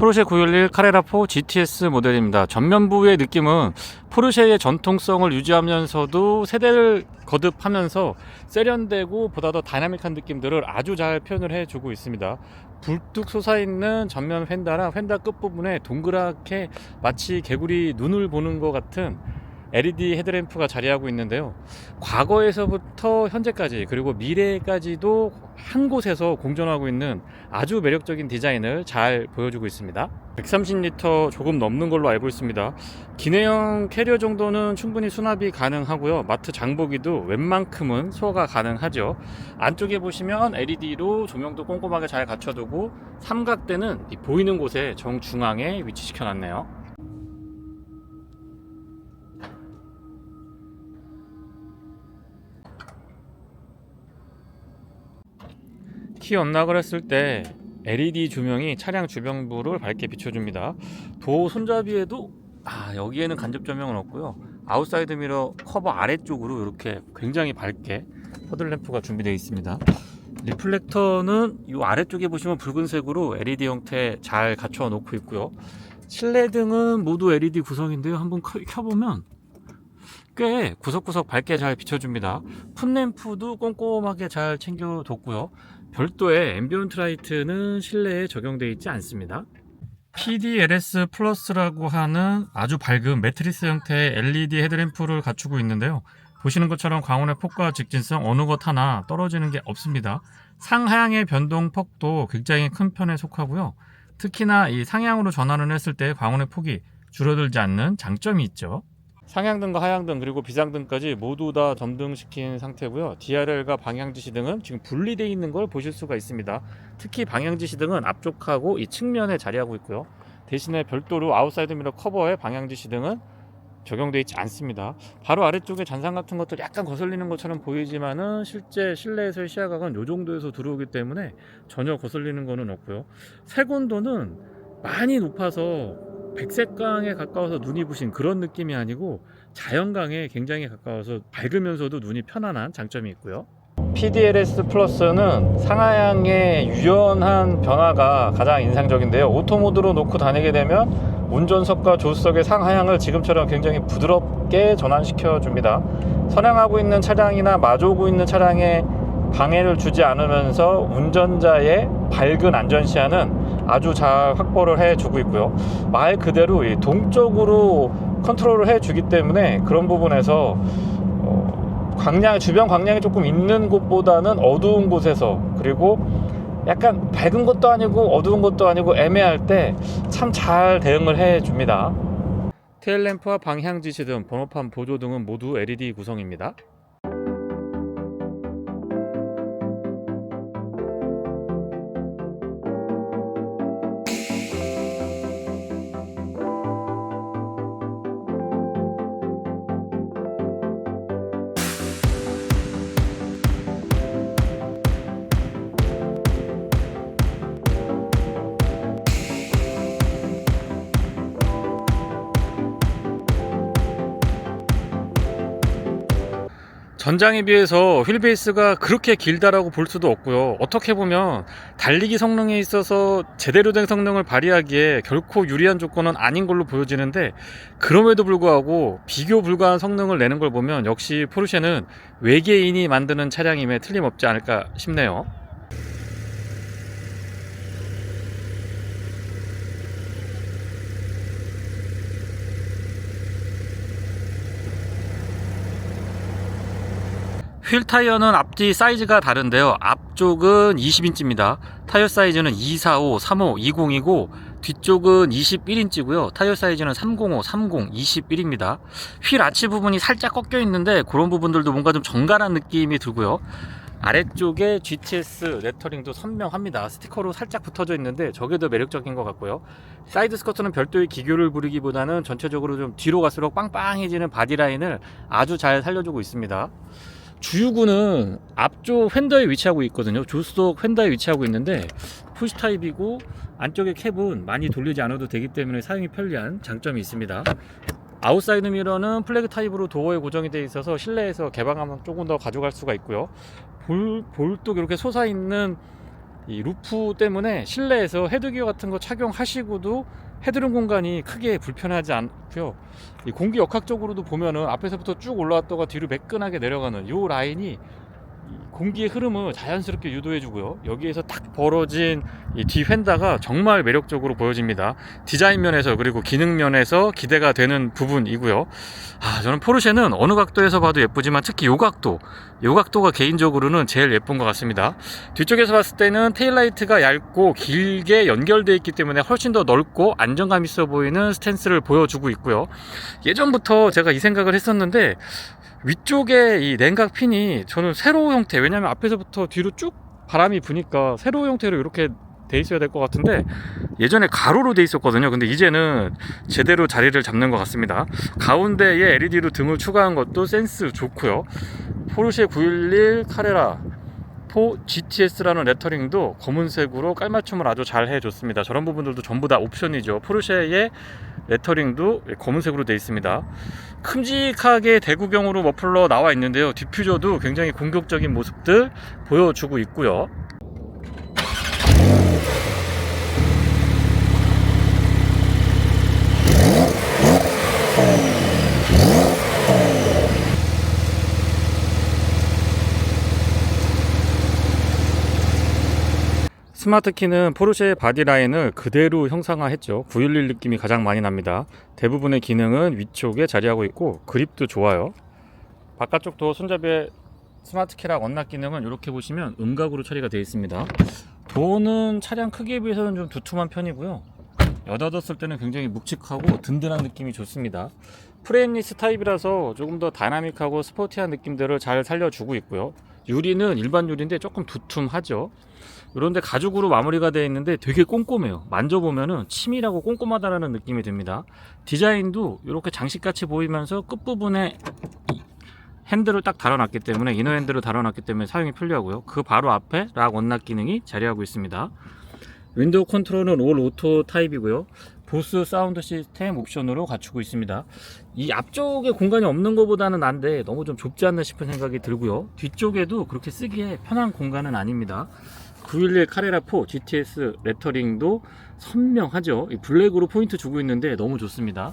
포르쉐 911 카레라4 GTS 모델입니다. 전면부의 느낌은 포르쉐의 전통성을 유지하면서도 세대를 거듭하면서 세련되고 보다 더 다이나믹한 느낌들을 아주 잘 표현을 해주고 있습니다. 불뚝 솟아있는 전면 휀다랑 휀다 끝부분에 동그랗게 마치 개구리 눈을 보는 것 같은 LED 헤드램프가 자리하고 있는데요. 과거에서부터 현재까지 그리고 미래까지도 한 곳에서 공존하고 있는 아주 매력적인 디자인을 잘 보여주고 있습니다. 130리터 조금 넘는 걸로 알고 있습니다. 기내형 캐리어 정도는 충분히 수납이 가능하고요. 마트 장보기도 웬만큼은 소화가 가능하죠. 안쪽에 보시면 LED로 조명도 꼼꼼하게 잘 갖춰두고 삼각대는 보이는 곳에 정중앙에 위치시켜 놨네요. 키 언락을 했을 때 LED 조명이 차량 주변부를 밝게 비춰줍니다. 도어 손잡이에도 여기에는 간접 조명은 없고요. 아웃사이드 미러 커버 아래쪽으로 이렇게 굉장히 밝게 헤드램프가 준비되어 있습니다. 리플렉터는 이 아래쪽에 보시면 붉은색으로 LED 형태 잘 갖춰 놓고 있고요. 실내등은 모두 LED 구성인데요. 한번 켜보면 꽤 구석구석 밝게 잘 비춰줍니다. 풋램프도 꼼꼼하게 잘 챙겨뒀고요. 별도의 앰비언트 라이트는 실내에 적용되어 있지 않습니다. PDLS 플러스라고 하는 아주 밝은 매트리스 형태의 LED 헤드램프를 갖추고 있는데요. 보시는 것처럼 광원의 폭과 직진성 어느 것 하나 떨어지는 게 없습니다. 상하향의 변동 폭도 굉장히 큰 편에 속하고요. 특히나 이 상향으로 전환을 했을 때 광원의 폭이 줄어들지 않는 장점이 있죠. 상향등과 하향등 그리고 비상등까지 모두 다 점등시킨 상태고요. DRL과 방향지시등은 지금 분리되어 있는 걸 보실 수가 있습니다. 특히 방향지시등은 앞쪽하고 이 측면에 자리하고 있고요. 대신에 별도로 아웃사이드 미러 커버에 방향지시등은 적용되어 있지 않습니다. 바로 아래쪽에 잔상 같은 것들 약간 거슬리는 것처럼 보이지만은 실제 실내에서의 시야각은 이 정도에서 들어오기 때문에 전혀 거슬리는 것은 없고요. 색온도는 많이 높아서 백색광에 가까워서 눈이 부신 그런 느낌이 아니고 자연광에 굉장히 가까워서 밝으면서도 눈이 편안한 장점이 있고요. PDLS 플러스는 상하향의 유연한 변화가 가장 인상적인데요. 오토 모드로 놓고 다니게 되면 운전석과 조수석의 상하향을 지금처럼 굉장히 부드럽게 전환시켜 줍니다. 선행하고 있는 차량이나 마주오고 있는 차량에 방해를 주지 않으면서 운전자의 밝은 안전시야는 아주 잘 확보를 해주고 있고요. 말 그대로 이 동쪽으로 컨트롤을 해주기 때문에 그런 부분에서 주변 광량이 조금 있는 곳보다는 어두운 곳에서 그리고 약간 밝은 것도 아니고 어두운 것도 아니고 애매할 때 참 잘 대응을 해줍니다. 테일램프와 방향지시등, 번호판 보조등은 모두 LED 구성입니다. 전장에 비해서 휠베이스가 그렇게 길다라고 볼 수도 없고요. 어떻게 보면 달리기 성능에 있어서 제대로 된 성능을 발휘하기에 결코 유리한 조건은 아닌 걸로 보여지는데 그럼에도 불구하고 비교 불가한 성능을 내는 걸 보면 역시 포르쉐는 외계인이 만드는 차량임에 틀림없지 않을까 싶네요. 휠 타이어는 앞뒤 사이즈가 다른데요. 앞쪽은 20인치입니다. 타이어 사이즈는 245, 35, 20이고 뒤쪽은 21인치고요. 타이어 사이즈는 305, 30, 21입니다. 휠 아치 부분이 살짝 꺾여 있는데 그런 부분들도 뭔가 좀 정갈한 느낌이 들고요. 아래쪽에 GTS 레터링도 선명합니다. 스티커로 살짝 붙어져 있는데 저게 더 매력적인 것 같고요. 사이드 스커트는 별도의 기교를 부리기보다는 전체적으로 좀 뒤로 갈수록 빵빵해지는 바디라인을 아주 잘 살려주고 있습니다. 주유구는 앞쪽 휀더에 위치하고 있거든요. 조수석 휀더에 위치하고 있는데 푸시 타입이고 안쪽에 캡은 많이 돌리지 않아도 되기 때문에 사용이 편리한 장점이 있습니다. 아웃사이드 미러는 플래그 타입으로 도어에 고정이 되어 있어서 실내에서 개방하면 조금 더 가져갈 수가 있고요. 볼도 이렇게 솟아있는 이 루프 때문에 실내에서 헤드기어 같은 거 착용하시고도 헤드룸 공간이 크게 불편하지 않고요. 이 공기 역학적으로도 보면은 앞에서부터 쭉 올라왔다가 뒤로 매끈하게 내려가는 이 라인이 공기의 흐름을 자연스럽게 유도해 주고요. 여기에서 딱 벌어진 이 뒤 휀다가 정말 매력적으로 보여집니다. 디자인 면에서 그리고 기능 면에서 기대가 되는 부분이고요. 저는 포르쉐는 어느 각도에서 봐도 예쁘지만 특히 요 각도가 개인적으로는 제일 예쁜 것 같습니다. 뒤쪽에서 봤을 때는 테일라이트가 얇고 길게 연결되어 있기 때문에 훨씬 더 넓고 안정감 있어 보이는 스탠스를 보여주고 있고요. 예전부터 제가 이 생각을 했었는데, 위쪽에 이 냉각 핀이 저는 세로 형태, 왜냐면 앞에서부터 뒤로 쭉 바람이 부니까 세로 형태로 이렇게 돼 있어야 될 것 같은데, 예전에 가로로 돼 있었거든요. 근데 이제는 제대로 자리를 잡는 것 같습니다. 가운데에 LED로 등을 추가한 것도 센스 좋고요. 포르쉐 911 카레라 4 GTS라는 레터링도 검은색으로 깔맞춤을 아주 잘 해줬습니다. 저런 부분들도 전부 다 옵션이죠. 포르쉐의 레터링도 검은색으로 되어 있습니다. 큼직하게 대구경으로 머플러 나와 있는데요. 디퓨저도 굉장히 공격적인 모습들 보여주고 있고요. 스마트키는 포르쉐의 바디라인을 그대로 형상화했죠. 911 느낌이 가장 많이 납니다. 대부분의 기능은 위쪽에 자리하고 있고 그립도 좋아요. 바깥쪽 도어 손잡이의 스마트키락 언락 기능은 이렇게 보시면 음각으로 처리가 되어 있습니다. 도어는 차량 크기에 비해서는 좀 두툼한 편이고요. 여닫았을 때는 굉장히 묵직하고 든든한 느낌이 좋습니다. 프레임리스 타입이라서 조금 더 다이나믹하고 스포티한 느낌들을 잘 살려주고 있고요. 유리는 일반 유리인데 조금 두툼하죠. 이런데 가죽으로 마무리가 되어 있는데 되게 꼼꼼해요. 만져보면은 치밀하고 꼼꼼하다는 느낌이 듭니다. 디자인도 이렇게 장식같이 보이면서 끝부분에 핸들을 딱 달아놨기 때문에, 이너 핸들을 달아놨기 때문에 사용이 편리하고요. 그 바로 앞에 락 언락 기능이 자리하고 있습니다. 윈도우 컨트롤은 올 오토 타입이고요. 보스 사운드 시스템 옵션으로 갖추고 있습니다. 이 앞쪽에 공간이 없는 것보다는 난데 너무 좀 좁지 않나 싶은 생각이 들고요. 뒤쪽에도 그렇게 쓰기에 편한 공간은 아닙니다. 911 카레라 4 GTS 레터링도 선명하죠. 이 블랙으로 포인트 주고 있는데 너무 좋습니다.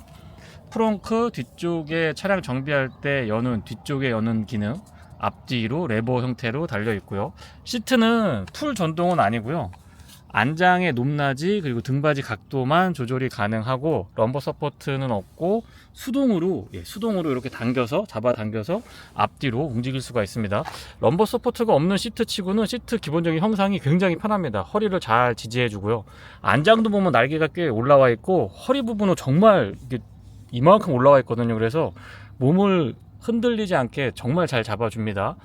트렁크 뒤쪽에 차량 정비할 때 여는, 뒤쪽에 여는 기능, 앞뒤로 레버 형태로 달려 있고요. 시트는 풀 전동은 아니고요. 안장의 높낮이 그리고 등받이 각도만 조절이 가능하고, 럼버 서포트는 없고 수동으로 이렇게 잡아 당겨서 앞뒤로 움직일 수가 있습니다. 럼버 서포트가 없는 시트 치고는 시트 기본적인 형상이 굉장히 편합니다. 허리를 잘 지지해 주고요. 안장도 보면 날개가 꽤 올라와 있고 허리 부분은 정말 이만큼 올라와 있거든요. 그래서 몸을 흔들리지 않게 정말 잘 잡아줍니다.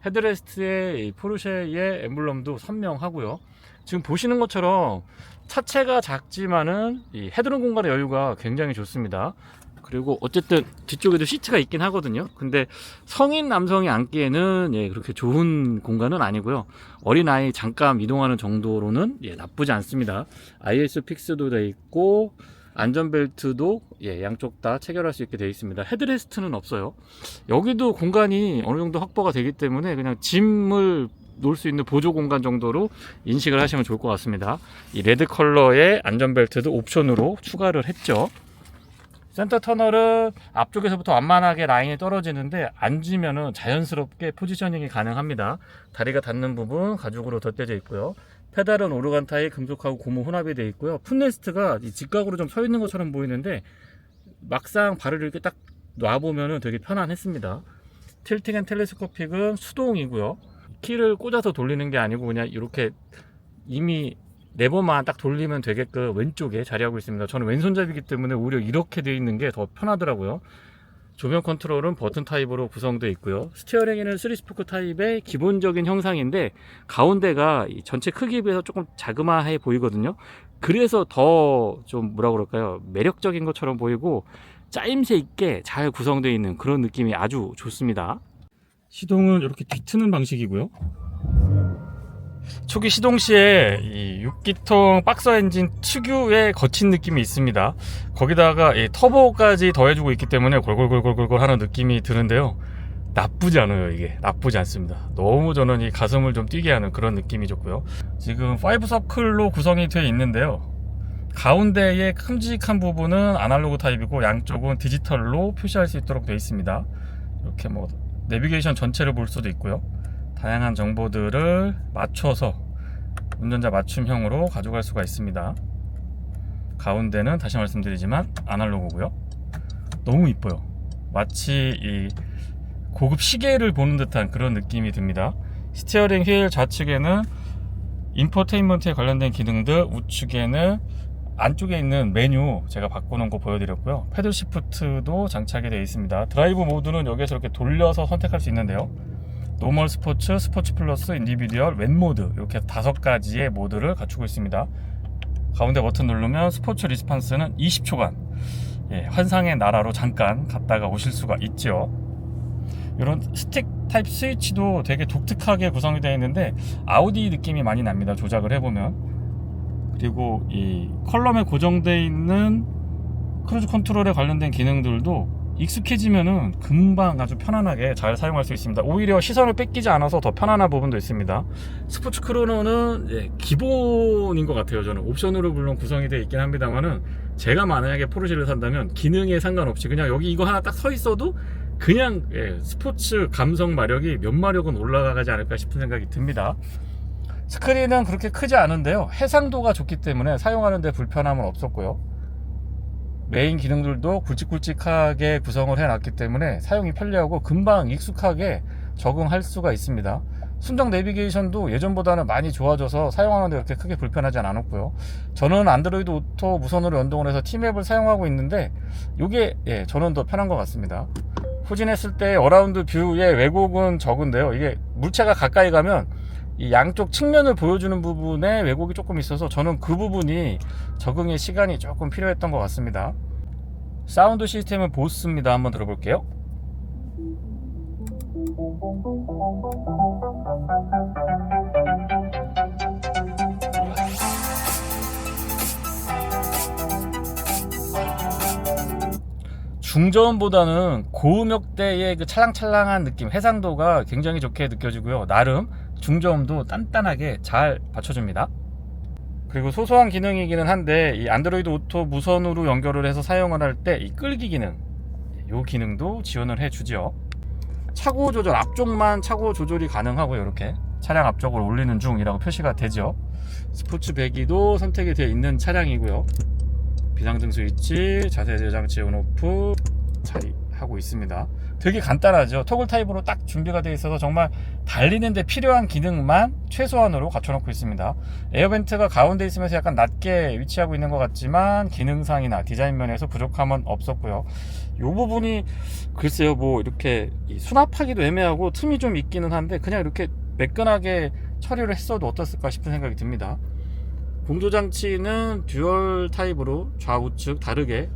헤드레스트에 포르쉐의 엠블럼도 선명하고요. 지금 보시는 것처럼 차체가 작지만은 이 헤드룸 공간의 여유가 굉장히 좋습니다. 그리고 어쨌든 뒤쪽에도 시트가 있긴 하거든요. 근데 성인 남성이 앉기에는 그렇게 좋은 공간은 아니고요. 어린아이 잠깐 이동하는 정도로는 나쁘지 않습니다. IS 픽스도 되어 있고 안전벨트도 양쪽 다 체결할 수 있게 되어 있습니다. 헤드레스트는 없어요. 여기도 공간이 어느 정도 확보가 되기 때문에 그냥 짐을 놓을 수 있는 보조 공간 정도로 인식을 하시면 좋을 것 같습니다. 이 레드 컬러의 안전벨트도 옵션으로 추가를 했죠. 센터 터널은 앞쪽에서부터 완만하게 라인이 떨어지는데 앉으면은 자연스럽게 포지셔닝이 가능합니다. 다리가 닿는 부분 가죽으로 덧대져 있고요. 페달은 오르간 타입 금속하고 고무 혼합이 되어 있고요. 풋레스트가 직각으로 좀 서 있는 것처럼 보이는데 막상 발을 이렇게 딱 놔보면은 되게 편안했습니다. 틸팅 앤 텔레스코픽은 수동이고요. 키를 꽂아서 돌리는 게 아니고 그냥 이렇게 이미 레버만 딱 돌리면 되게끔 왼쪽에 자리하고 있습니다. 저는 왼손잡이기 때문에 오히려 이렇게 되어 있는 게 더 편하더라고요. 조명 컨트롤은 버튼 타입으로 구성되어 있고요. 스티어링에는 3스포크 타입의 기본적인 형상인데 가운데가 전체 크기에 비해서 조금 자그마해 보이거든요. 그래서 더 좀 뭐라 그럴까요, 매력적인 것처럼 보이고 짜임새 있게 잘 구성되어 있는 그런 느낌이 아주 좋습니다. 시동은 이렇게 뒤트는 방식이고요. 초기 시동 시에 이 6기통 박스 엔진 특유의 거친 느낌이 있습니다. 거기다가 이 터보까지 더해주고 있기 때문에 골골골골골 하는 느낌이 드는데요. 나쁘지 않아요. 이게 나쁘지 않습니다. 너무 저는 이 가슴을 좀 뛰게 하는 그런 느낌이 좋고요. 지금 5 서클로 구성이 되어 있는데요. 가운데의 큼직한 부분은 아날로그 타입이고 양쪽은 디지털로 표시할 수 있도록 되어 있습니다. 이렇게 뭐 내비게이션 전체를 볼 수도 있고요. 다양한 정보들을 맞춰서 운전자 맞춤형으로 가져갈 수가 있습니다. 가운데는 다시 말씀드리지만 아날로그고요. 너무 이뻐요. 마치 이 고급 시계를 보는 듯한 그런 느낌이 듭니다. 스티어링 휠 좌측에는 인포테인먼트에 관련된 기능들, 우측에는 안쪽에 있는 메뉴 제가 바꾸는 거 보여드렸고요. 패들 시프트도 장착이 되어 있습니다. 드라이브 모드는 여기에서 이렇게 돌려서 선택할 수 있는데요. 노멀 스포츠, 스포츠 플러스, 인디비듀얼, 웬 모드 이렇게 5가지의 모드를 갖추고 있습니다. 가운데 버튼 누르면 스포츠 리스판스는 20초간 환상의 나라로 잠깐 갔다가 오실 수가 있죠. 이런 스틱 타입 스위치도 되게 독특하게 구성이 되어 있는데 아우디 느낌이 많이 납니다. 조작을 해보면. 그리고 이 컬럼에 고정되어 있는 크루즈 컨트롤에 관련된 기능들도 익숙해지면은 금방 아주 편안하게 잘 사용할 수 있습니다. 오히려 시선을 뺏기지 않아서 더 편안한 부분도 있습니다. 스포츠 크루너는 기본인 것 같아요. 저는 옵션으로 물론 구성이 되어 있긴 합니다만은 제가 만약에 포르쉐를 산다면 기능에 상관없이 그냥 여기 이거 하나 딱 서 있어도 그냥 스포츠 감성 마력이 몇 마력은 올라가지 않을까 싶은 생각이 듭니다. 스크린은 그렇게 크지 않은데요. 해상도가 좋기 때문에 사용하는데 불편함은 없었고요. 메인 기능들도 굵직굵직하게 구성을 해놨기 때문에 사용이 편리하고 금방 익숙하게 적응할 수가 있습니다. 순정 내비게이션도 예전보다는 많이 좋아져서 사용하는데 그렇게 크게 불편하지 않았고요. 저는 안드로이드 오토 무선으로 연동을 해서 T맵을 사용하고 있는데 이게 저는 더 편한 것 같습니다. 후진했을 때 어라운드 뷰의 왜곡은 적은데요. 이게 물체가 가까이 가면 이 양쪽 측면을 보여주는 부분에 왜곡이 조금 있어서 저는 그 부분이 적응의 시간이 조금 필요했던 것 같습니다. 사운드 시스템은 보스입니다. 한번 들어볼게요. 중저음보다는 고음역대의 그 찰랑찰랑한 느낌, 해상도가 굉장히 좋게 느껴지고요. 나름 중저음도 단단하게 잘 받쳐줍니다. 그리고 소소한 기능이기는 한데 이 안드로이드 오토 무선으로 연결을 해서 사용을 할 때 이 끌기 기능, 이 기능도 지원을 해주죠. 차고 조절, 앞쪽만 차고 조절이 가능하고요. 이렇게 차량 앞쪽을 올리는 중이라고 표시가 되죠. 스포츠 배기도 선택이 되어 있는 차량이고요. 비상등 스위치, 자세 저장치 온오프 자리하고 있습니다. 되게 간단하죠. 토글 타입으로 딱 준비가 되어 있어서 정말 달리는데 필요한 기능만 최소한으로 갖춰놓고 있습니다. 에어벤트가 가운데 있으면서 약간 낮게 위치하고 있는 것 같지만 기능상이나 디자인 면에서 부족함은 없었고요. 이 부분이 글쎄요, 뭐 이렇게 수납하기도 애매하고 틈이 좀 있기는 한데 그냥 이렇게 매끈하게 처리를 했어도 어떻을까 싶은 생각이 듭니다. 공조장치는 듀얼 타입으로 좌우측 다르게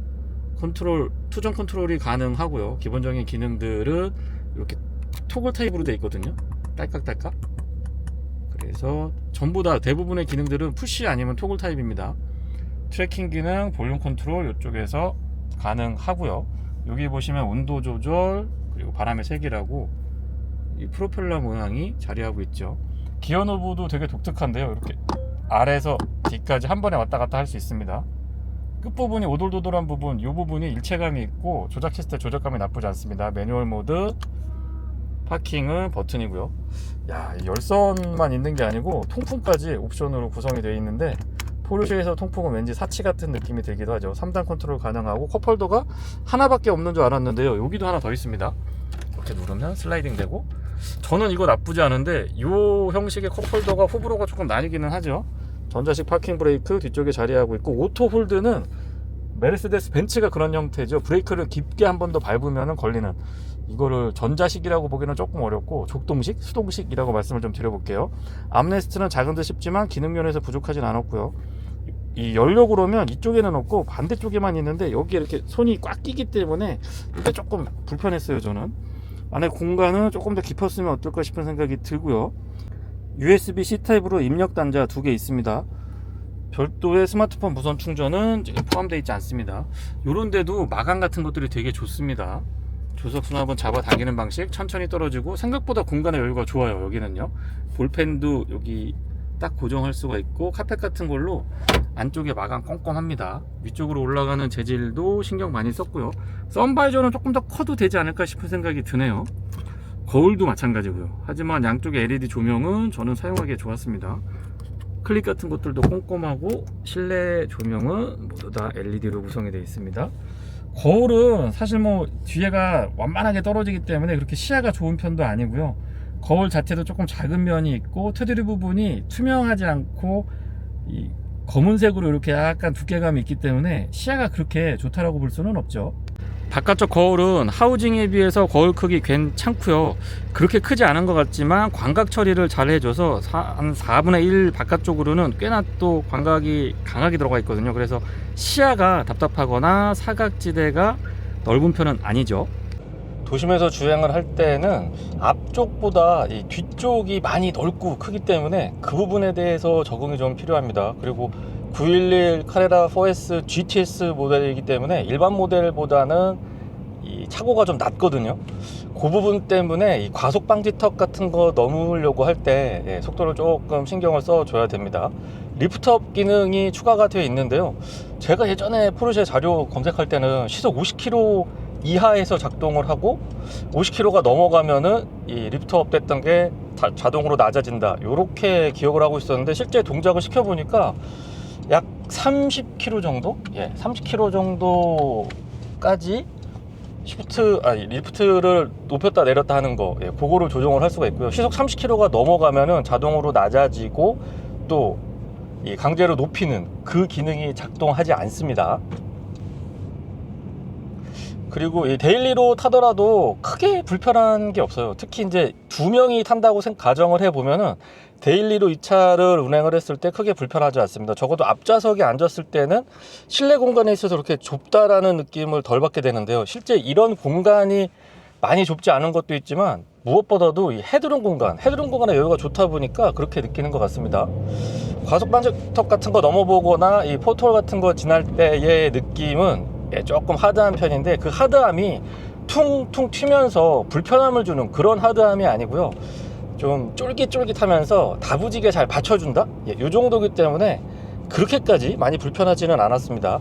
투정 컨트롤이 가능하고요. 기본적인 기능들은 이렇게 토글 타입으로 되어 있거든요. 딸깍딸깍. 그래서 전부 다 대부분의 기능들은 푸시 아니면 토글 타입입니다. 트래킹 기능, 볼륨 컨트롤 이쪽에서 가능하고요. 여기 보시면 온도 조절, 그리고 바람의 색이라고 이 프로펠러 모양이 자리하고 있죠. 기어 노브도 되게 독특한데요. 이렇게 아래에서 뒤까지 한 번에 왔다 갔다 할 수 있습니다. 끝부분이 오돌도돌한 부분, 이 부분이 일체감이 있고 조작했을 때 조작감이 나쁘지 않습니다. 매뉴얼 모드, 파킹은 버튼이고요. 야, 열선만 있는 게 아니고 통풍까지 옵션으로 구성이 되어 있는데 포르쉐에서 통풍은 왠지 사치 같은 느낌이 들기도 하죠. 3단 컨트롤 가능하고 컵홀더가 하나밖에 없는 줄 알았는데요. 여기도 하나 더 있습니다. 이렇게 누르면 슬라이딩 되고, 저는 이거 나쁘지 않은데 이 형식의 컵홀더가 호불호가 조금 나뉘기는 하죠. 전자식 파킹 브레이크 뒤쪽에 자리하고 있고, 오토 홀드는 메르세데스 벤츠가 그런 형태죠. 브레이크를 깊게 한 번 더 밟으면 걸리는, 이거를 전자식이라고 보기는 조금 어렵고 족동식, 수동식이라고 말씀을 좀 드려볼게요. 암레스트는 작은 듯 싶지만 기능 면에서 부족하진 않았고요. 이 열려고 그러면 이쪽에는 없고 반대쪽에만 있는데 여기 이렇게 손이 꽉 끼기 때문에 이게 조금 불편했어요. 저는 안에 공간은 조금 더 깊었으면 어떨까 싶은 생각이 들고요. USB-C 타입으로 입력 단자 2개 있습니다. 별도의 스마트폰 무선 충전은 지금 포함되어 있지 않습니다. 요런 데도 마감 같은 것들이 되게 좋습니다. 조석 수납은 잡아 당기는 방식, 천천히 떨어지고 생각보다 공간의 여유가 좋아요. 여기는요, 볼펜도 여기 딱 고정할 수가 있고 카펫 같은 걸로 안쪽에 마감 꼼꼼합니다. 위쪽으로 올라가는 재질도 신경 많이 썼고요. 선바이저는 조금 더 커도 되지 않을까 싶은 생각이 드네요. 거울도 마찬가지고요. 하지만 양쪽의 LED 조명은 저는 사용하기에 좋았습니다. 클립 같은 것들도 꼼꼼하고 실내 조명은 모두 다 LED로 구성이 되어 있습니다. 거울은 사실 뭐 뒤에가 완만하게 떨어지기 때문에 그렇게 시야가 좋은 편도 아니고요. 거울 자체도 조금 작은 면이 있고 테두리 부분이 투명하지 않고 이 검은색으로 이렇게 약간 두께감이 있기 때문에 시야가 그렇게 좋다라고 볼 수는 없죠. 바깥쪽 거울은 하우징에 비해서 거울 크기 괜찮고요. 그렇게 크지 않은 것 같지만 광각 처리를 잘 해줘서 한 4분의 1 바깥쪽으로는 꽤나 또 광각이 강하게 들어가 있거든요. 그래서 시야가 답답하거나 사각지대가 넓은 편은 아니죠. 도심에서 주행을 할 때는 앞쪽보다 이 뒤쪽이 많이 넓고 크기 때문에 그 부분에 대해서 적응이 좀 필요합니다. 그리고 911 카레라 4S GTS 모델이기 때문에 일반 모델보다는 이 차고가 좀 낮거든요. 그 부분 때문에 이 과속 방지턱 같은 거 넘으려고 할 때 속도를 조금 신경을 써 줘야 됩니다. 리프트업 기능이 추가가 되어 있는데요. 제가 예전에 포르쉐 자료 검색할 때는 시속 50km 이하에서 작동을 하고 50km가 넘어가면은 이 리프트업 됐던 게 자동으로 낮아진다, 이렇게 기억을 하고 있었는데 실제 동작을 시켜 보니까 약 30km 정도? 30km 정도까지 리프트를 높였다 내렸다 하는 거, 그거를 조정을 할 수가 있고요. 시속 30km가 넘어가면은 자동으로 낮아지고 또 이 강제로 높이는 그 기능이 작동하지 않습니다. 그리고 이 데일리로 타더라도 크게 불편한 게 없어요. 특히 이제 2명이 탄다고 가정을 해보면은 데일리로 이 차를 운행을 했을 때 크게 불편하지 않습니다. 적어도 앞좌석에 앉았을 때는 실내 공간에 있어서 그렇게 좁다라는 느낌을 덜 받게 되는데요. 실제 이런 공간이 많이 좁지 않은 것도 있지만 무엇보다도 이 헤드룸 공간의 여유가 좋다 보니까 그렇게 느끼는 것 같습니다. 과속 방지턱 같은 거 넘어보거나 이 포톨 같은 거 지날 때의 느낌은 조금 하드한 편인데, 그 하드함이 퉁퉁 튀면서 불편함을 주는 그런 하드함이 아니고요. 좀 쫄깃쫄깃하면서 다부지게 잘 받쳐준다? 이 정도기 때문에 그렇게까지 많이 불편하지는 않았습니다.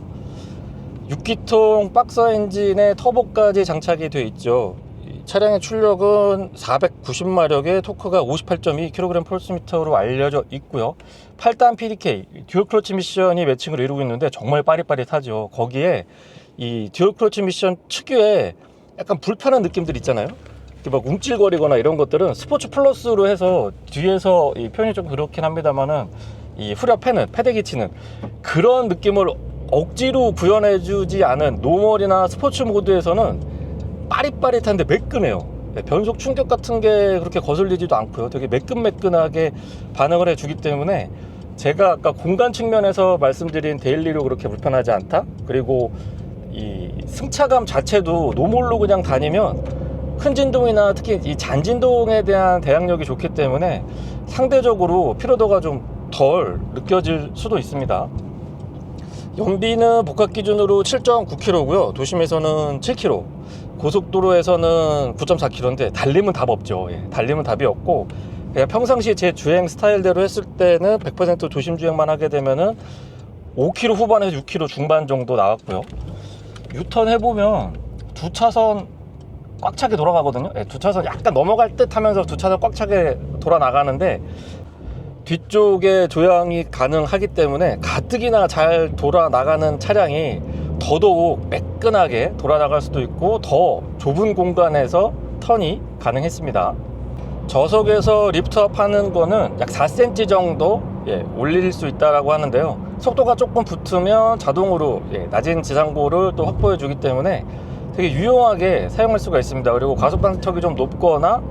6기통 박스 엔진에 터보까지 장착이 되어 있죠. 차량의 출력은 490마력에 토크가 58.2kg/ms 로 알려져 있고요. 8단 PDK 듀얼 클러치 미션이 매칭을 이루고 있는데 정말 빠릿빠릿하죠. 거기에 이 듀얼 클러치 미션 특유의 약간 불편한 느낌들 있잖아요. 이렇게 막 움찔거리거나 이런 것들은 스포츠 플러스로 해서 뒤에서 이 표현이 좀 그렇긴 합니다만은 이 후려 패대기 치는 그런 느낌을 억지로 구현해주지 않은 노멀이나 스포츠 모드에서는 빠릿빠릿한데 매끈해요. 변속 충격 같은 게 그렇게 거슬리지도 않고요. 되게 매끈매끈하게 반응을 해주기 때문에 제가 아까 공간 측면에서 말씀드린 데일리로 그렇게 불편하지 않다. 그리고 이 승차감 자체도 노멀로 그냥 다니면 큰 진동이나 특히 이 잔진동에 대한 대항력이 좋기 때문에 상대적으로 피로도가 좀 덜 느껴질 수도 있습니다. 연비는 복합 기준으로 7.9km고요. 도심에서는 7km, 고속도로에서는 9.4km인데 달림은 답 없죠. 달림은 답이 없고 그냥 평상시 제 주행 스타일대로 했을 때는 100% 도심 주행만 하게 되면은 5km 후반에서 6km 중반 정도 나왔고요. 유턴 해보면 두 차선 꽉 차게 돌아가거든요. 두 차선 약간 넘어갈 듯 하면서 두 차선 꽉 차게 돌아 나가는데 뒤쪽에 조향이 가능하기 때문에 가뜩이나 잘 돌아 나가는 차량이 더더욱 매끈하게 돌아 나갈 수도 있고 더 좁은 공간에서 턴이 가능했습니다. 저속에서 리프트업 하는 거는 약 4cm 정도 올릴 수 있다라고 하는데요. 속도가 조금 붙으면 자동으로 낮은 지상고를 또 확보해 주기 때문에 되게 유용하게 사용할 수가 있습니다. 그리고 과속 방지턱이 좀 높거나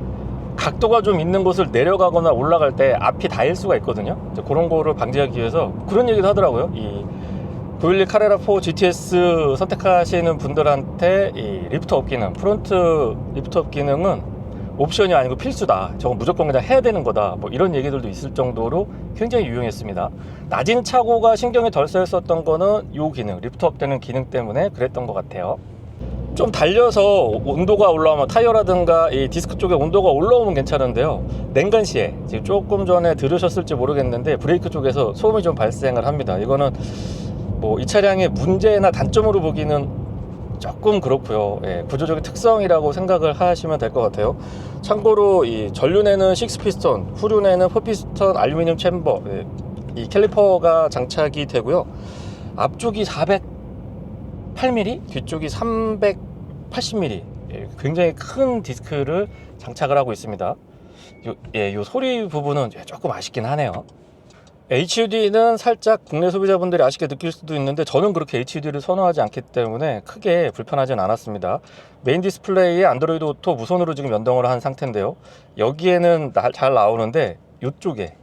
각도가 좀 있는 곳을 내려가거나 올라갈 때 앞이 닿을 수가 있거든요. 그런 거를 방지하기 위해서 그런 얘기도 하더라고요. 이 911 카레라 4 GTS 선택하시는 분들한테 이 리프트업 기능, 프론트 리프트업 기능은 옵션이 아니고 필수다. 저건 무조건 그냥 해야 되는 거다. 뭐 이런 얘기들도 있을 정도로 굉장히 유용했습니다. 낮은 차고가 신경이 덜 쓰였었던 거는 이 기능, 리프트업 되는 기능 때문에 그랬던 것 같아요. 좀 달려서 온도가 올라오면 타이어라든가 이 디스크 쪽에 온도가 올라오면 괜찮은데요, 냉간 시에 지금 조금 전에 들으셨을지 모르겠는데 브레이크 쪽에서 소음이 좀 발생을 합니다. 이거는 뭐 이 차량의 문제나 단점으로 보기는 조금 그렇고요. 예, 구조적인 특성이라고 생각을 하시면 될 것 같아요. 참고로 이 전륜에는 6피스톤, 후륜에는 4피스톤 알루미늄 챔버, 예, 이 캘리퍼가 장착이 되고요. 앞쪽이 408mm, 뒤쪽이 380mm, 예, 굉장히 큰 디스크를 장착을 하고 있습니다. 요 소리 부분은 조금 아쉽긴 하네요. HUD는 살짝 국내 소비자분들이 아쉽게 느낄 수도 있는데 저는 그렇게 HUD를 선호하지 않기 때문에 크게 불편하진 않았습니다. 메인 디스플레이에 안드로이드 오토 무선으로 지금 연동을 한 상태인데요, 여기에는 잘 나오는데 이쪽에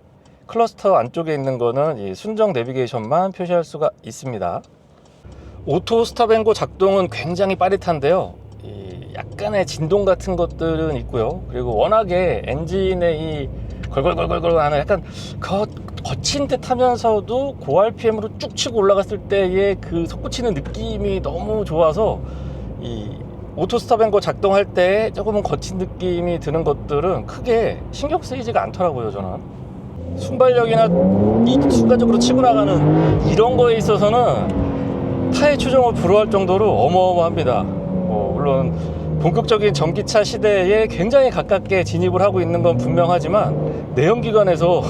클러스터 안쪽에 있는 거는 이 순정 내비게이션만 표시할 수가 있습니다. 오토 스탑앤고 작동은 굉장히 빠릿한데요, 약간의 진동 같은 것들은 있고요. 그리고 워낙에 엔진의 이 걸걸걸걸걸 하는 약간 거친 듯 하면서도 고RPM으로 쭉 치고 올라갔을 때의 그 솟구치는 느낌이 너무 좋아서 이 오토 스탑앤고 작동할 때 조금은 거친 느낌이 드는 것들은 크게 신경 쓰이지가 않더라고요. 저는 순발력이나 이 순간적으로 치고 나가는 이런 거에 있어서는 타의 추종을 불허할 정도로 어마어마합니다. 물론 본격적인 전기차 시대에 굉장히 가깝게 진입을 하고 있는 건 분명하지만 내연기관에서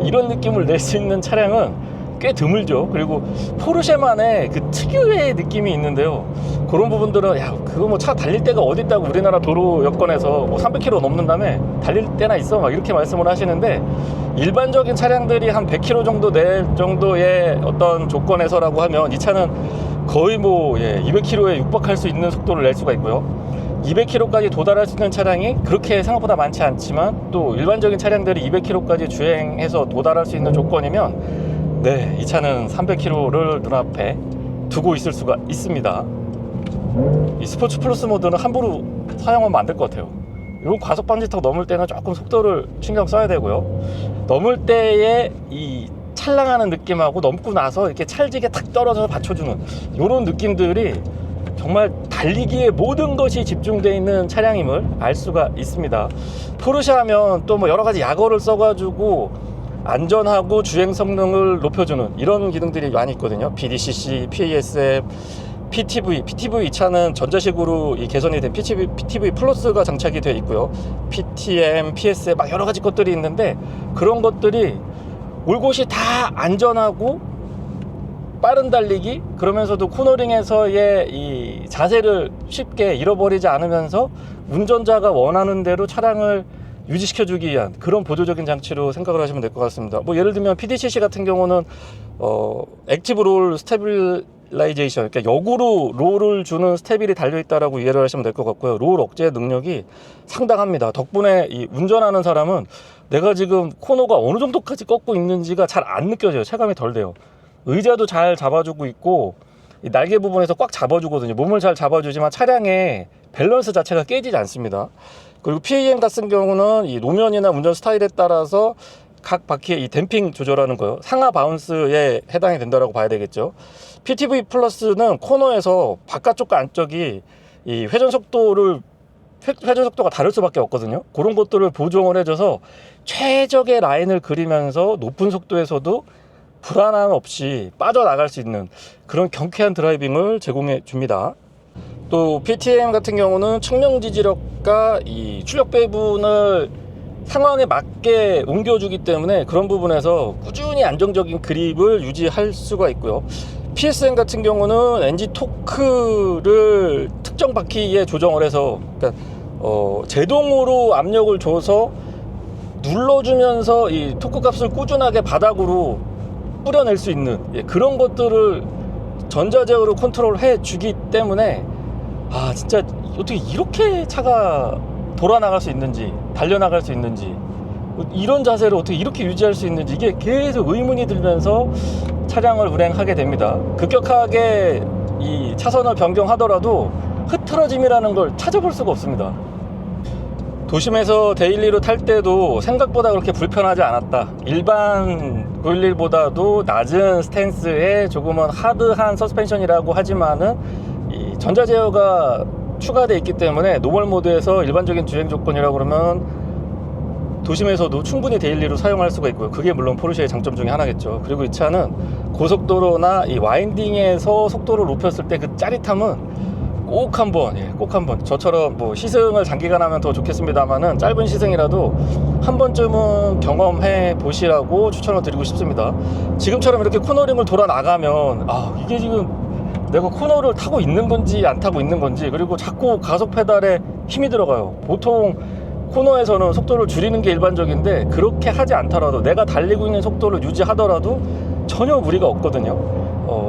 이런 느낌을 낼 수 있는 차량은 꽤 드물죠. 그리고 포르쉐만의 그 특유의 느낌이 있는데요, 그런 부분들은 야 그거 뭐 차 달릴 데가 어디 있다고, 우리나라 도로 여건에서 뭐 300km 넘는 다음에 달릴 데나 있어 막 이렇게 말씀을 하시는데, 일반적인 차량들이 한 100km 정도 낼 정도의 어떤 조건에서라고 하면 이 차는 거의 뭐 200km에 육박할 수 있는 속도를 낼 수가 있고요. 200km까지 도달할 수 있는 차량이 그렇게 생각보다 많지 않지만 또 일반적인 차량들이 200km까지 주행해서 도달할 수 있는 조건이면 이 차는 300km를 눈앞에 두고 있을 수가 있습니다. 이 스포츠 플러스 모드는 함부로 사용하면 안 될 것 같아요. 요 과속 방지턱 넘을 때는 조금 속도를 신경 써야 되고요. 넘을 때의 이 찰랑하는 느낌하고 넘고 나서 이렇게 찰지게 탁 떨어져서 받쳐주는 이런 느낌들이 정말 달리기에 모든 것이 집중되어 있는 차량임을 알 수가 있습니다. 포르쉐 하면 또 뭐 여러 가지 약어를 써가지고 안전하고 주행 성능을 높여주는 이런 기능들이 많이 있거든요. BDCC, PASM, PTV 이 차는 전자식으로 이 개선이 된 PTV 플러스가 장착이 되어 있고요. PTM, PSM 막 여러 가지 것들이 있는데, 그런 것들이 올 곳이 다 안전하고 빠른 달리기, 그러면서도 코너링에서의 이 자세를 쉽게 잃어버리지 않으면서 운전자가 원하는 대로 차량을 유지시켜주기 위한 그런 보조적인 장치로 생각을 하시면 될 것 같습니다. 뭐 예를 들면 PDCC 같은 경우는 액티브 롤 스테빌라이제이션, 그러니까 역으로 롤을 주는 스테빌이 달려있다라고 이해를 하시면 될 것 같고요. 롤 억제 능력이 상당합니다. 덕분에 이 운전하는 사람은 내가 지금 코너가 어느 정도까지 꺾고 있는지가 잘 안 느껴져요. 체감이 덜 돼요. 의자도 잘 잡아주고 있고 이 날개 부분에서 꽉 잡아주거든요. 몸을 잘 잡아주지만 차량의 밸런스 자체가 깨지지 않습니다. 그리고 PAM 같은 경우는 이 노면이나 운전 스타일에 따라서 각 바퀴의 이 댐핑 조절하는 거요, 상하 바운스에 해당이 된다라고 봐야 되겠죠. PTV 플러스는 코너에서 바깥쪽과 안쪽이 이 회전 속도가 다를 수밖에 없거든요. 그런 것들을 보정을 해줘서 최적의 라인을 그리면서 높은 속도에서도 불안함 없이 빠져나갈 수 있는 그런 경쾌한 드라이빙을 제공해 줍니다. 또 PTM 같은 경우는 측면 지지력과 이 출력 배분을 상황에 맞게 옮겨주기 때문에 그런 부분에서 꾸준히 안정적인 그립을 유지할 수가 있고요. PSM 같은 경우는 엔진 토크를 특정 바퀴에 조정을 해서, 그러니까 제동으로 압력을 줘서 눌러주면서 이 토크 값을 꾸준하게 바닥으로 뿌려낼 수 있는 그런 것들을 전자제어로 컨트롤해 주기 때문에 진짜 어떻게 이렇게 차가 돌아나갈 수 있는지, 달려나갈 수 있는지, 이런 자세를 어떻게 이렇게 유지할 수 있는지, 이게 계속 의문이 들면서 차량을 운행하게 됩니다. 급격하게 이 차선을 변경하더라도 흐트러짐이라는 걸 찾아볼 수가 없습니다. 도심에서 데일리로 탈 때도 생각보다 그렇게 불편하지 않았다. 일반 911보다도 낮은 스탠스에 조금은 하드한 서스펜션이라고 하지만은 이 전자 제어가 추가되어 있기 때문에 노멀 모드에서 일반적인 주행 조건이라고 그러면 도심에서도 충분히 데일리로 사용할 수가 있고요. 그게 물론 포르쉐의 장점 중에 하나겠죠. 그리고 이 차는 고속도로나 이 와인딩에서 속도를 높였을 때 그 짜릿함은 꼭 한번 저처럼 뭐 시승을 장기간 하면 더 좋겠습니다만은 짧은 시승이라도 한 번쯤은 경험해 보시라고 추천을 드리고 싶습니다. 지금처럼 이렇게 코너링을 돌아 나가면 이게 지금 내가 코너를 타고 있는 건지 안 타고 있는 건지, 그리고 자꾸 가속 페달에 힘이 들어가요. 보통 코너에서는 속도를 줄이는 게 일반적인데 그렇게 하지 않더라도 내가 달리고 있는 속도를 유지하더라도 전혀 무리가 없거든요.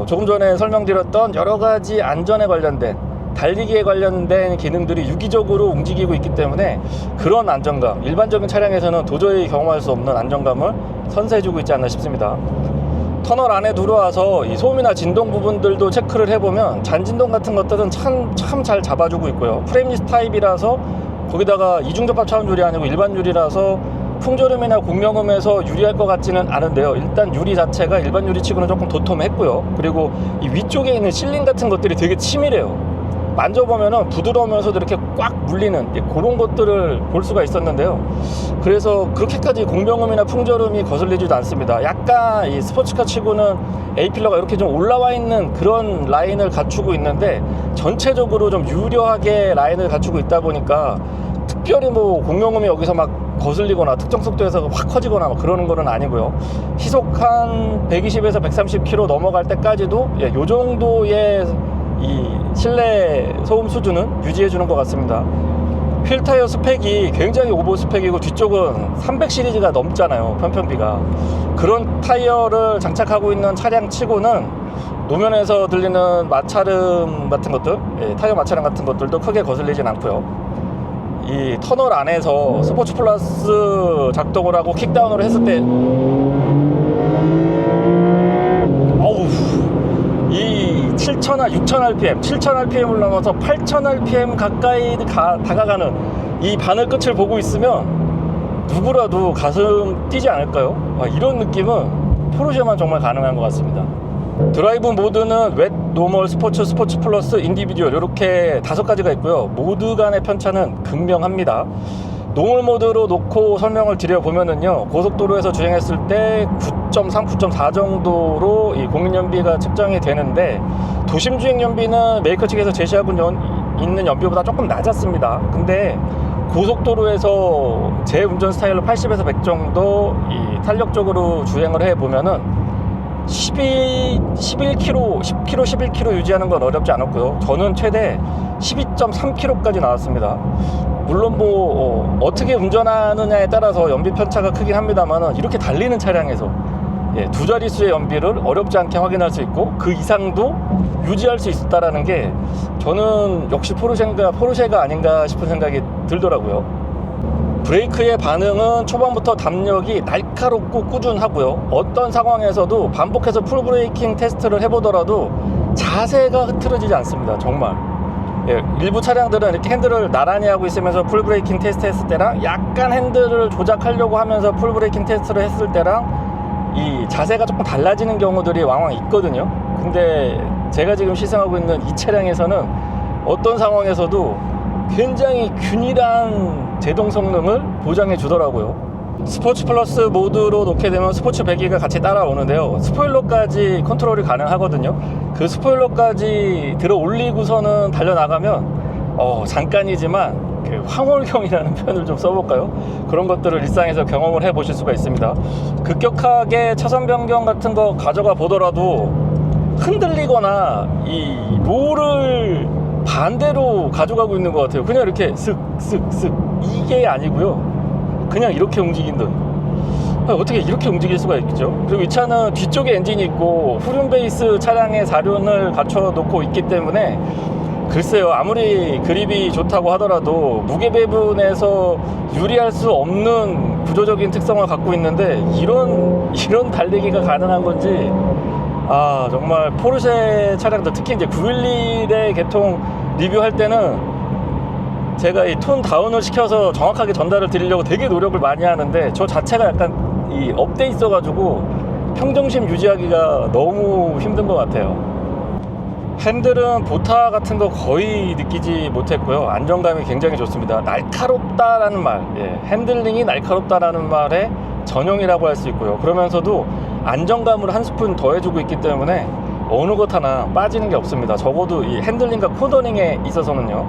조금 전에 설명드렸던 여러 가지 안전에 관련된, 달리기에 관련된 기능들이 유기적으로 움직이고 있기 때문에 그런 안정감, 일반적인 차량에서는 도저히 경험할 수 없는 안정감을 선사해주고 있지 않나 싶습니다. 터널 안에 들어와서 이 소음이나 진동 부분들도 체크를 해보면 잔진동 같은 것들은 참 잘 잡아주고 있고요. 프레임리스 타입이라서 거기다가 이중접합 차원 유리 아니고 일반 유리라서 풍절음이나 공명음에서 유리할 것 같지는 않은데요. 일단 유리 자체가 일반 유리치고는 조금 도톰했고요. 그리고 이 위쪽에 있는 실링 같은 것들이 되게 치밀해요. 만져보면은 부드러우면서도 이렇게 꽉 물리는 그런 것들을 볼 수가 있었는데요. 그래서 그렇게까지 공명음이나 풍절음이 거슬리지도 않습니다. 약간 이 스포츠카 치고는 A필러가 이렇게 좀 올라와 있는 그런 라인을 갖추고 있는데 전체적으로 좀 유려하게 라인을 갖추고 있다 보니까 특별히 뭐 공명음이 여기서 막 거슬리거나 특정 속도에서 확 커지거나 뭐 그러는 거는 아니고요. 시속 한 120에서 130km 넘어갈 때까지도 요 정도의 이 실내 소음 수준은 유지해 주는 것 같습니다. 휠 타이어 스펙이 굉장히 오버 스펙이고 뒤쪽은 300 시리즈가 넘잖아요. 편편비가. 그런 타이어를 장착하고 있는 차량 치고는 노면에서 들리는 마찰음 같은 것들, 타이어 마찰음 같은 것들도 크게 거슬리진 않고요. 이 터널 안에서 스포츠 플러스 작동을 하고 킥다운을 했을 때 이 7000, 6000rpm, 7000rpm을 넘어서 8000rpm 가까이 다가가는 이 바늘 끝을 보고 있으면 누구라도 가슴 뛰지 않을까요? 이런 느낌은 포르쉐만 정말 가능한 것 같습니다. 드라이브 모드는 웻, 노멀, 스포츠, 스포츠 플러스, 인디비듀얼 이렇게 5가지가 있고요. 모드 간의 편차는 극명합니다. 노멀 모드로 놓고 설명을 드려보면은요, 고속도로에서 주행했을 때 9.3, 9.4 정도로 이 공인연비가 측정이 되는데 도심 주행 연비는 메이커 측에서 제시하고 있는 연비보다 조금 낮았습니다. 근데 고속도로에서 제 운전 스타일로 80에서 100 정도 이 탄력적으로 주행을 해보면은 11km, 10km, 11km 유지하는 건 어렵지 않았고요. 저는 최대 12.3km까지 나왔습니다. 물론 뭐 어떻게 운전하느냐에 따라서 연비 편차가 크긴 합니다만 이렇게 달리는 차량에서 두 자릿수의 연비를 어렵지 않게 확인할 수 있고 그 이상도 유지할 수 있다라는 게 저는 역시 포르쉐가 아닌가 싶은 생각이 들더라고요. 브레이크의 반응은 초반부터 담력이 날카롭고 꾸준하고요. 어떤 상황에서도 반복해서 풀브레이킹 테스트를 해보더라도 자세가 흐트러지지 않습니다. 정말. 일부 차량들은 이렇게 핸들을 나란히 하고 있으면서 풀브레이킹 테스트 했을 때랑 약간 핸들을 조작하려고 하면서 풀브레이킹 테스트를 했을 때랑 이 자세가 조금 달라지는 경우들이 왕왕 있거든요. 근데 제가 지금 시승하고 있는 이 차량에서는 어떤 상황에서도 굉장히 균일한 제동 성능을 보장해 주더라고요. 스포츠 플러스 모드로 놓게 되면 스포츠 배기가 같이 따라오는데요. 스포일러까지 컨트롤이 가능하거든요. 그 스포일러까지 들어 올리고서는 달려나가면 잠깐이지만 그 황홀경이라는 표현을 좀 써볼까요? 그런 것들을 일상에서 경험을 해 보실 수가 있습니다. 급격하게 차선 변경 같은 거 가져가 보더라도 흔들리거나 이 롤을 반대로 가져가고 있는 것 같아요. 그냥 이렇게 쓱쓱쓱 이게 아니고요. 그냥 이렇게 움직인다. 어떻게 이렇게 움직일 수가 있겠죠? 그리고 이 차는 뒤쪽에 엔진이 있고 후륜 베이스 차량의 사륜을 갖춰 놓고 있기 때문에 글쎄요, 아무리 그립이 좋다고 하더라도 무게 배분에서 유리할 수 없는 구조적인 특성을 갖고 있는데 이런 달리기가 가능한 건지 정말 포르쉐 차량들 특히 이제 911의 개통 리뷰할 때는 제가 이 톤 다운을 시켜서 정확하게 전달을 드리려고 되게 노력을 많이 하는데 저 자체가 약간 이 업돼 있어가지고 평정심 유지하기가 너무 힘든 것 같아요. 핸들은 보타 같은 거 거의 느끼지 못했고요. 안정감이 굉장히 좋습니다. 날카롭다라는 말, 핸들링이 날카롭다라는 말의 전형이라고 할 수 있고요. 그러면서도 안정감을 한 스푼 더해주고 있기 때문에 어느 것 하나 빠지는 게 없습니다. 적어도 이 핸들링과 코너링에 있어서는요.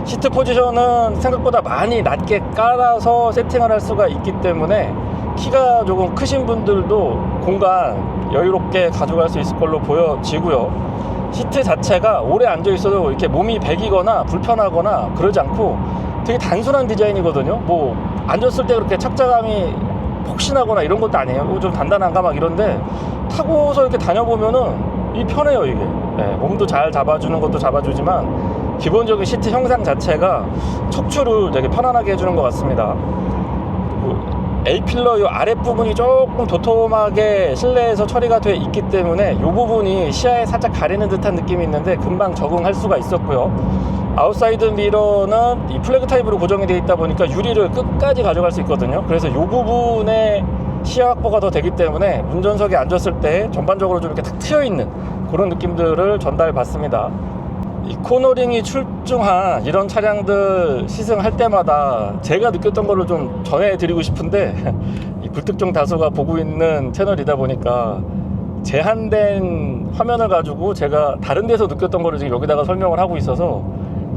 시트 포지션은 생각보다 많이 낮게 깔아서 세팅을 할 수가 있기 때문에 키가 조금 크신 분들도 공간 여유롭게 가져갈 수 있을 걸로 보여지고요. 시트 자체가 오래 앉아 있어도 이렇게 몸이 베기거나 불편하거나 그러지 않고 되게 단순한 디자인이거든요. 뭐 앉았을 때 그렇게 착자감이 폭신하거나 이런 것도 아니에요. 좀 단단한가 막 이런데 타고서 이렇게 다녀보면은 이 편해요. 이게 몸도 잘 잡아주는 것도 잡아주지만 기본적인 시트 형상 자체가 척추를 되게 편안하게 해주는 것 같습니다. A필러 이 아랫부분이 조금 도톰하게 실내에서 처리가 돼 있기 때문에 이 부분이 시야에 살짝 가리는 듯한 느낌이 있는데 금방 적응할 수가 있었고요. 아웃사이드 미러는 이 플래그 타입으로 고정이 되어 있다 보니까 유리를 끝까지 가져갈 수 있거든요. 그래서 이 부분에 시야 확보가 더 되기 때문에 운전석에 앉았을 때 전반적으로 좀 이렇게 탁 트여있는 그런 느낌들을 전달받습니다. 이 코너링이 출중한 이런 차량들 시승할 때마다 제가 느꼈던 거를 좀 전해드리고 싶은데 이 불특정 다수가 보고 있는 채널이다 보니까 제한된 화면을 가지고 제가 다른 데서 느꼈던 거를 지금 여기다가 설명을 하고 있어서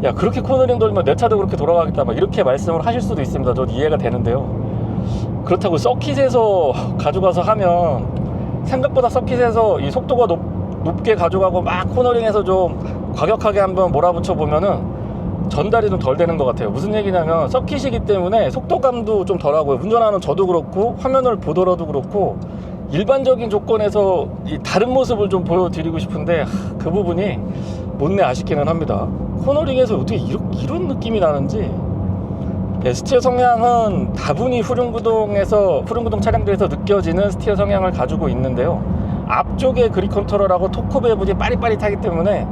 야 그렇게 코너링 돌면 내 차도 그렇게 돌아가겠다 막 이렇게 말씀을 하실 수도 있습니다. 저도 이해가 되는데요. 그렇다고 서킷에서 가져가서 하면 생각보다 서킷에서 이 속도가 높게 가져가고 막 코너링해서 좀 과격하게 한번 몰아붙여 보면은 전달이 좀 덜 되는 것 같아요. 무슨 얘기냐면 서킷이기 때문에 속도감도 좀 덜하고요. 운전하는 저도 그렇고 화면을 보더라도 그렇고 일반적인 조건에서 이 다른 모습을 좀 보여드리고 싶은데 그 부분이 못내 아쉽기는 합니다. 코너링에서 어떻게 이런 느낌이 나는지. 스티어 성향은 다분히 후륜구동 차량들에서 느껴지는 스티어 성향을 가지고 있는데요. 앞쪽에 그립 컨트롤하고 토크 배분이 빠릿빠릿하기 때문에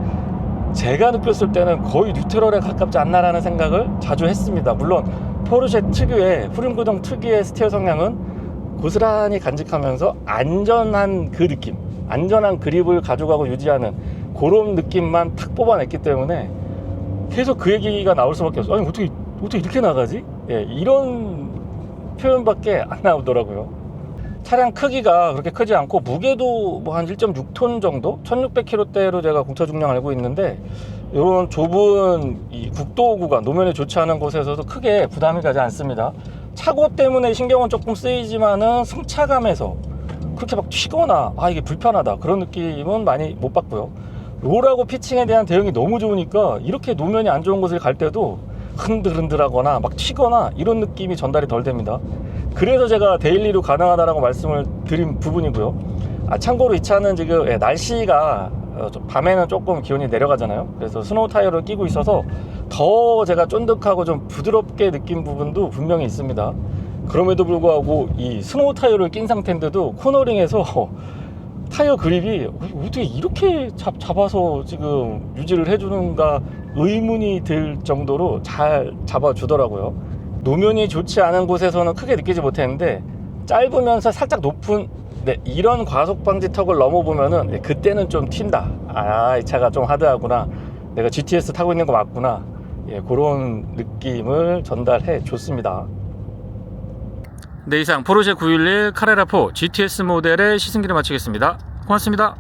제가 느꼈을 때는 거의 뉴트럴에 가깝지 않나라는 생각을 자주 했습니다. 물론 포르쉐 특유의 후륜구동 특유의 스티어 성향은 고스란히 간직하면서 안전한 그 느낌, 안전한 그립을 가져가고 유지하는 그런 느낌만 탁 뽑아냈기 때문에 계속 그 얘기가 나올 수밖에 없어요. 아니 어떻게 이렇게 나가지? 이런 표현밖에 안 나오더라고요. 차량 크기가 그렇게 크지 않고 무게도 뭐 한 1.6톤 정도? 1600kg대로 제가 공차 중량 알고 있는데 이런 좁은 이 국도 구간, 노면이 좋지 않은 곳에서도 크게 부담이 가지 않습니다. 차고 때문에 신경은 조금 쓰이지만은 승차감에서 그렇게 막 튀거나 이게 불편하다 그런 느낌은 많이 못 받고요. 롤하고 피칭에 대한 대응이 너무 좋으니까 이렇게 노면이 안 좋은 곳을 갈 때도 흔들흔들하거나 막 튀거나 이런 느낌이 전달이 덜 됩니다. 그래서 제가 데일리로 가능하다라고 말씀을 드린 부분이고요. 참고로 이 차는 지금 날씨가 밤에는 조금 기온이 내려가잖아요. 그래서 스노우 타이어를 끼고 있어서 더 제가 쫀득하고 좀 부드럽게 느낀 부분도 분명히 있습니다. 그럼에도 불구하고 이 스노우 타이어를 낀 상태인데도 코너링에서 타이어 그립이 어떻게 이렇게 잡아서 지금 유지를 해주는가 의문이 들 정도로 잘 잡아주더라고요. 노면이 좋지 않은 곳에서는 크게 느끼지 못했는데 짧으면서 살짝 높은 이런 과속 방지 턱을 넘어보면은 그때는 좀 튄다. 이 차가 좀 하드하구나. 내가 GTS 타고 있는 거 맞구나. 그런 느낌을 전달해 줬습니다. 네, 이상 포르쉐 911 카레라4 GTS 모델의 시승기를 마치겠습니다. 고맙습니다.